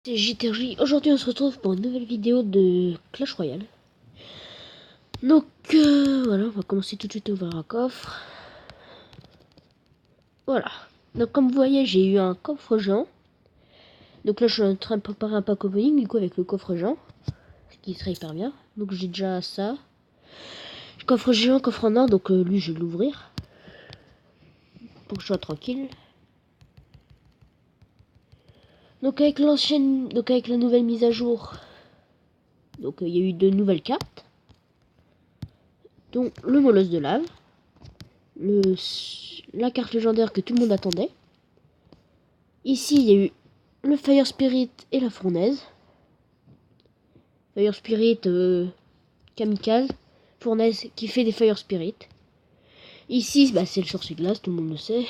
C'est JTRJ. Aujourd'hui on se retrouve pour une nouvelle vidéo de Clash Royale. Donc voilà, on va commencer tout de suite à ouvrir un coffre. Voilà. Donc comme vous voyez, j'ai eu un coffre géant. Donc là je suis en train de préparer un pack opening du coup avec le coffre géant. Ce qui serait hyper bien. Donc j'ai déjà ça. Coffre géant, coffre en or, donc lui je vais l'ouvrir. Pour que je sois tranquille. Donc avec la nouvelle mise à jour. Donc il y a eu de nouvelles cartes. Donc le molosse de lave. La carte légendaire que tout le monde attendait. Ici, il y a eu le Fire Spirit et la fournaise. Fire Spirit kamikaze, fournaise qui fait des Fire Spirit. Ici, bah, c'est le sorcier glace, tout le monde le sait.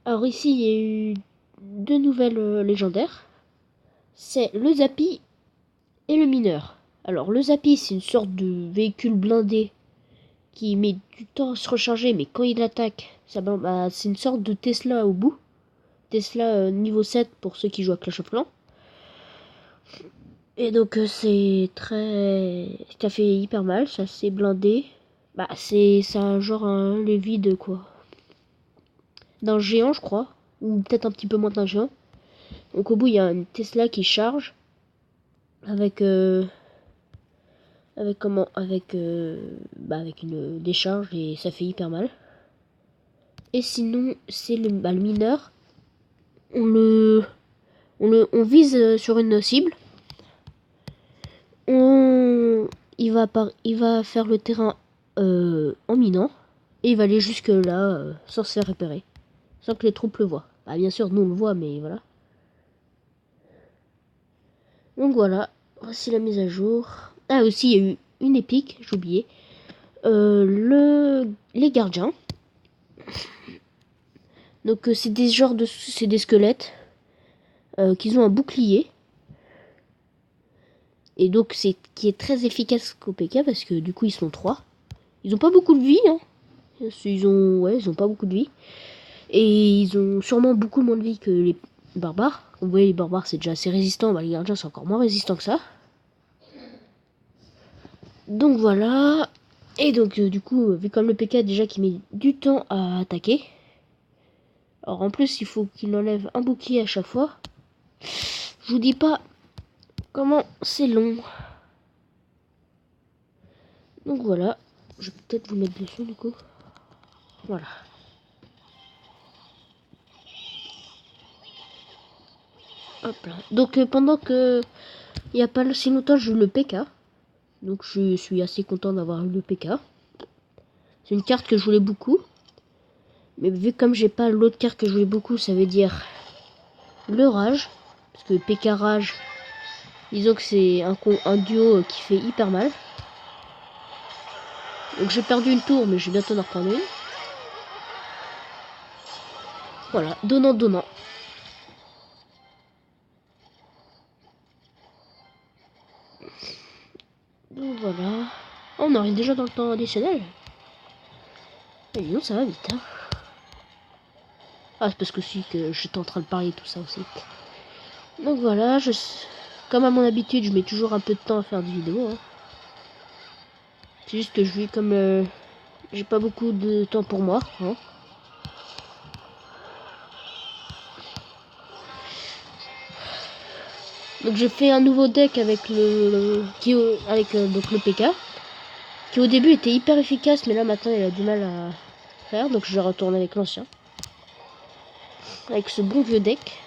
Alors ici, il y a eu deux nouvelles légendaires. C'est le Zappy et le mineur. Alors le Zappy, c'est une sorte de véhicule blindé qui met du temps à se recharger, mais quand il attaque, bah, c'est une sorte de Tesla au bout. Tesla niveau 7 pour ceux qui jouent à Clash of Clans. Et donc c'est très... Ça fait hyper mal, ça c'est blindé. Bah c'est un genre un levier de quoi. D'un géant je crois. Ou peut-être un petit peu moins d'un géant. Donc au bout il y a une Tesla qui charge. Avec... avec comment avec, avec une décharge et ça fait hyper mal. Et sinon c'est le mineur. On vise sur une cible. Il va faire le terrain en minant. Et il va aller jusque là sans se faire repérer. Sans que les troupes le voient. Bah, bien sûr, nous on le voit, mais voilà. Donc voilà. Voici la mise à jour. Ah, aussi, il y a eu une épique, j'ai oublié. Les gardiens. Donc c'est des squelettes qui ont un bouclier. Et donc c'est qui est très efficace qu'au PK parce que du coup ils sont 3. Ils ont pas beaucoup de vie, hein. Ils ont pas beaucoup de vie. Et ils ont sûrement beaucoup moins de vie que les barbares. Vous voyez, les barbares c'est déjà assez résistant, bah, les gardiens c'est encore moins résistant que ça. Donc voilà. Et donc du coup, vu comme le PK déjà qui met du temps à attaquer. Alors en plus il faut qu'il enlève un bouclier à chaque fois. Je vous dis pas comment c'est long. Donc voilà. Je vais peut-être vous mettre dessus du coup. Voilà. Hop là. Donc pendant que il n'y a pas si longtemps je joue le PK. Donc je suis assez content d'avoir eu le PK. C'est une carte que je voulais beaucoup. Mais vu comme j'ai pas l'autre carte que je voulais beaucoup, ça veut dire le rage. Parce que PK rage, disons que c'est un duo qui fait hyper mal. Donc j'ai perdu une tour, mais je vais bientôt en reprendre une. Voilà, donnant, donnant. Donc voilà. Oh, on arrive déjà dans le temps additionnel. Et non, ça va vite. Hein. Ah, c'est parce que que j'étais en train de parler tout ça aussi. Donc voilà, comme à mon habitude, je mets toujours un peu de temps à faire des vidéos. Hein. C'est juste que je vis comme j'ai pas beaucoup de temps pour moi. Hein. Donc j'ai fait un nouveau deck avec donc le PK, qui au début était hyper efficace, mais là maintenant il a du mal à faire, donc je vais retourner avec l'ancien. Avec ce bon vieux deck,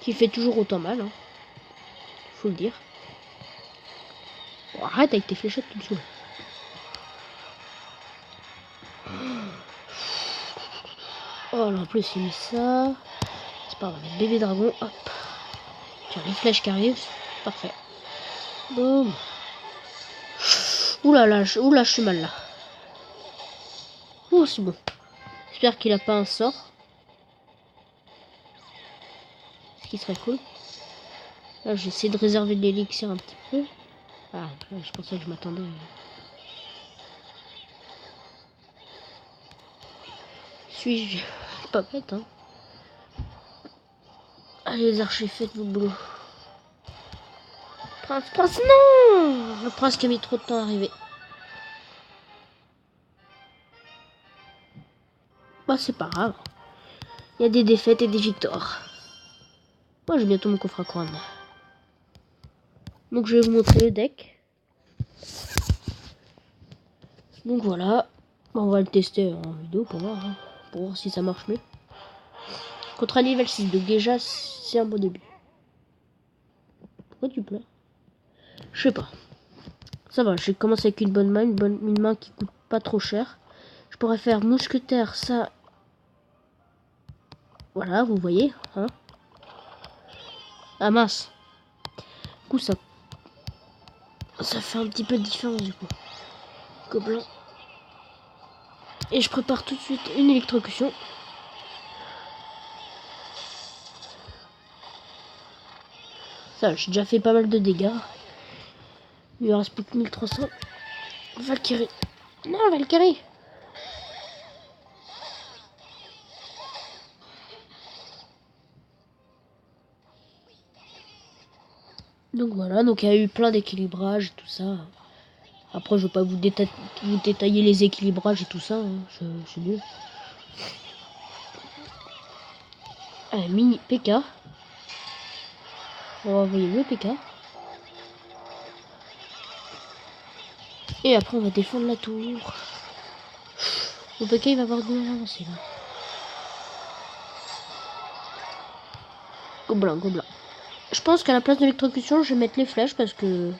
qui fait toujours autant mal, hein. Faut le dire. Bon, arrête avec tes fléchettes tout dessous. Oh là en plus il met ça. C'est pas grave, bébé dragon, hop. Tiens, les flèches qui arrivent, parfait. Boum. Oula, je suis mal là. Oh, c'est bon. J'espère qu'il a pas un sort. Ce qui serait cool. Là, j'essaie de réserver de l'élixir un petit peu. Ah, je pensais que je m'attendais. Suis-je pas bête, hein? Allez les archers, faites votre boulot. Prince, prince, non! Le prince qui a mis trop de temps à arriver. Bah c'est pas grave. Il y a des défaites et des victoires. Moi j'ai bientôt mon coffre à couronne. Donc je vais vous montrer le deck. Donc voilà. On va le tester en vidéo pour voir, hein, pour voir si ça marche mieux. Contre un niveau 6, donc déjà c'est un bon début. Pourquoi tu pleures? Je sais pas. Ça va, j'ai commencé avec une bonne main, une main qui coûte pas trop cher. Je pourrais faire mousquetaire, ça. Voilà, vous voyez, hein. Ah mince. Du coup ça fait un petit peu de différence du coup. Gobelin. Et je prépare tout de suite une électrocution. Ça, j'ai déjà fait pas mal de dégâts. Il me reste plus que 1300. Valkyrie. Non, Valkyrie. Donc voilà, donc il y a eu plein d'équilibrages et tout ça. Après, je vais pas vous détailler les équilibrages et tout ça. Hein. C'est nul. Mini PK. On va envoyer le PK. Et après, on va défendre la tour. Le PK, il va avoir du mal à avancer là. Gobelin, gobelin. Je pense qu'à la place de l'électrocution, je vais mettre les flèches parce que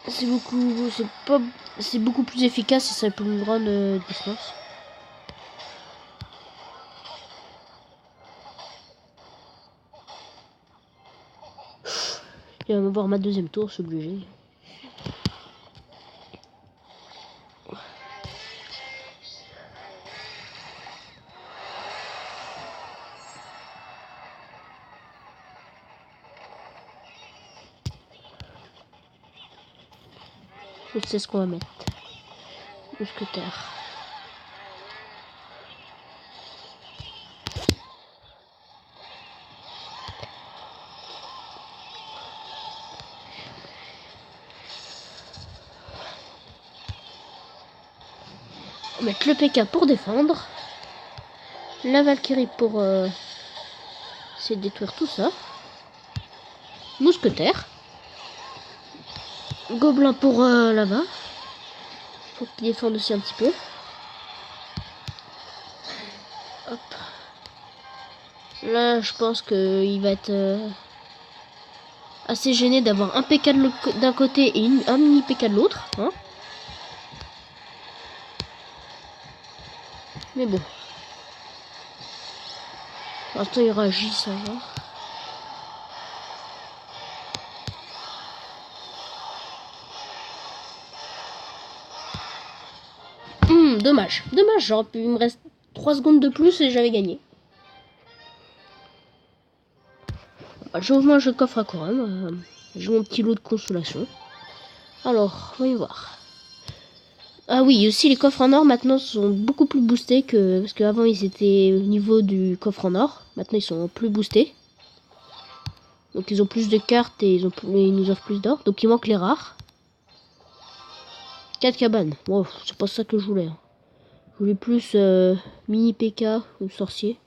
c'est beaucoup plus efficace et ça peut une grande distance. Il va m'avoir ma deuxième tour, c'est obligé. Je sais ce qu'on va mettre. Mousquetaire. On va mettre le PK pour défendre. La Valkyrie pour essayer de détruire tout ça. Mousquetaire. Gobelin pour là-bas. Faut qu'il défende aussi un petit peu. Hop. Là, je pense qu'il va être assez gêné d'avoir un PK d'un côté et un mini PK de l'autre. Hein, mais bon. Pour l'instant, il réagit, ça va. Dommage. Dommage, j'aurais pu. Il me reste 3 secondes de plus et j'avais gagné. J'ouvre moi le coffre à couronne. J'ai mon petit lot de consolation. Alors, voyons voir. Ah oui, aussi les coffres en or maintenant sont beaucoup plus boostés que... Parce qu'avant ils étaient au niveau du coffre en or. Maintenant ils sont plus boostés. Donc ils ont plus de cartes et ils nous offrent plus d'or. Donc il manque les rares. 4 cabanes. Wow, c'est pas ça que je voulais. Hein. Je voulais plus mini PK ou sorcier.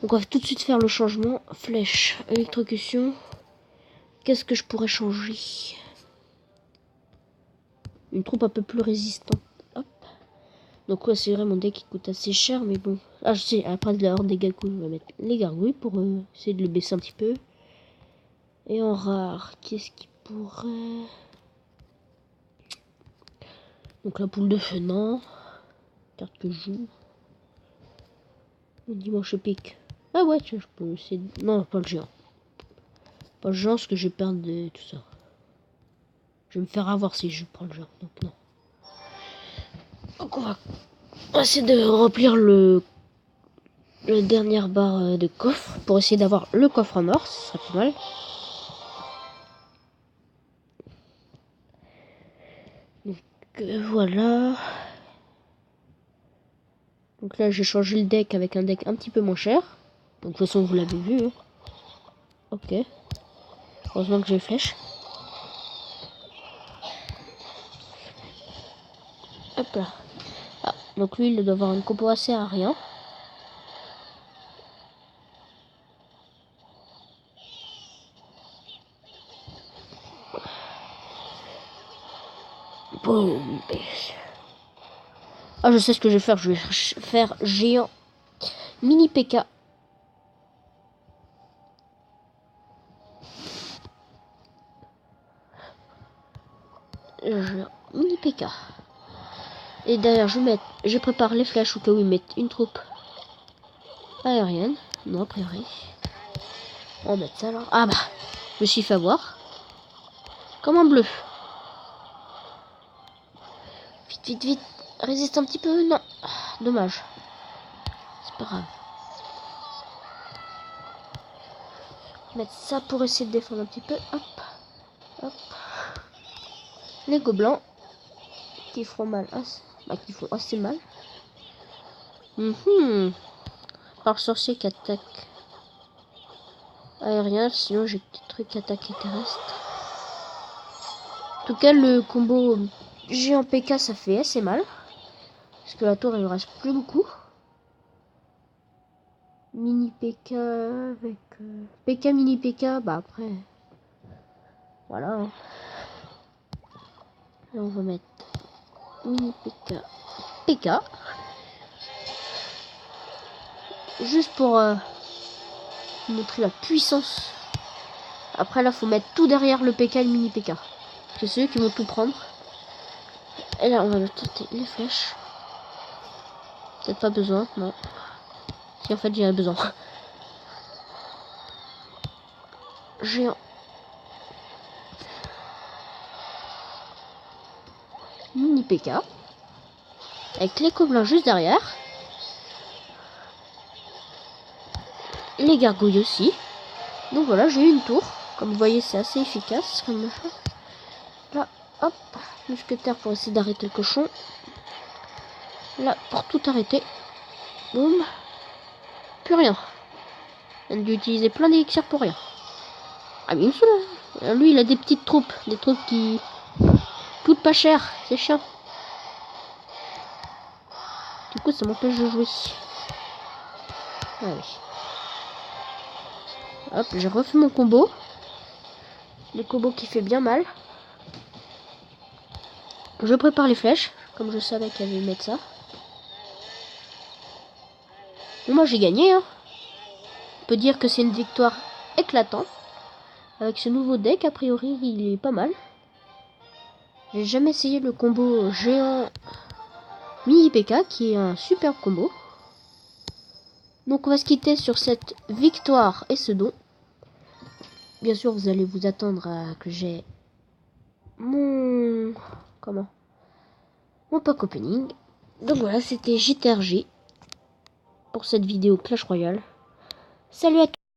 Donc on va tout de suite faire le changement. Flèche, électrocution. Qu'est-ce que je pourrais changer? Une troupe un peu plus résistante. Hop. Donc ouais, c'est vrai, mon deck qui coûte assez cher, mais bon. Ah, je sais, après de l'ordre des gargouilles, on va mettre les gargouilles pour essayer de le baisser un petit peu. Et en rare, qu'est-ce qui pourrait... Donc la poule de feu, non. Carte que je joue. Le dimanche pique. Ah ouais, tiens, je peux essayer de... Non, pas le géant. Pas le géant, parce que je vais perdre de tout ça. Je vais me faire avoir si je prends le géant, donc non. Donc on va essayer de remplir la dernière barre de coffre pour essayer d'avoir le coffre en or, ce serait pas mal. Donc voilà. Donc là, j'ai changé le deck avec un deck un petit peu moins cher. Donc de toute façon, vous l'avez vu. Hein. Ok. Heureusement que j'ai flèche. Hop là. Ah, donc lui, il doit avoir une compo assez à rien. Boum. Ah, je sais ce que je vais faire. Je vais faire géant mini PK. Mini PK. Et derrière, je prépare les flèches au cas où ils mettent une troupe aérienne. Non, a priori. On va mettre ça là. Ah bah, je me suis fait avoir. Comme un bleu. Vite, vite, vite. Résiste un petit peu. Non. Dommage. C'est pas grave. Mettre ça pour essayer de défendre un petit peu. Hop. Hop. Les gobelins. Qui feront mal. Qui font assez mal. Alors, sorcier qui attaque aérien. Sinon, j'ai des trucs attaquer terrestre. En tout cas, le combo géant PK, ça fait assez mal. Parce que la tour, il ne reste plus beaucoup. Mini PK avec... PK mini PK, bah après... Voilà. Hein. Là, on va mettre mini PK. PK. Juste pour montrer la puissance. Après, là, faut mettre tout derrière le PK et le mini PK. C'est ceux qui vont tout prendre. Et là, on va tenter les flèches. Peut-être pas besoin, non. Si en fait, j'en ai besoin. Géant. Mini PK. Avec les gobelins juste derrière. Les gargouilles aussi. Donc voilà, j'ai eu une tour. Comme vous voyez, c'est assez efficace. Comme machin. Là, hop. Mousquetaire pour essayer d'arrêter le cochon. Là, pour tout arrêter. Boum. Plus rien. On a dû utiliser plein d'élixirs pour rien. Ah, bien sûr. Lui, il a des petites troupes. Des troupes qui coûtent pas cher. C'est chiant. Du coup, ça m'empêche de jouer. Ah oui. Hop, j'ai refait mon combo. Le combo qui fait bien mal. Je prépare les flèches. Comme je savais qu'elle allait mettre ça. Et moi, j'ai gagné. Hein. On peut dire que c'est une victoire éclatante. Avec ce nouveau deck, a priori, il est pas mal. J'ai jamais essayé le combo géant mini PK, qui est un super combo. Donc on va se quitter sur cette victoire et ce don. Bien sûr, vous allez vous attendre à que j'ai mon pack opening. Donc voilà, c'était JTRJ pour cette vidéo Clash Royale. Salut à tous.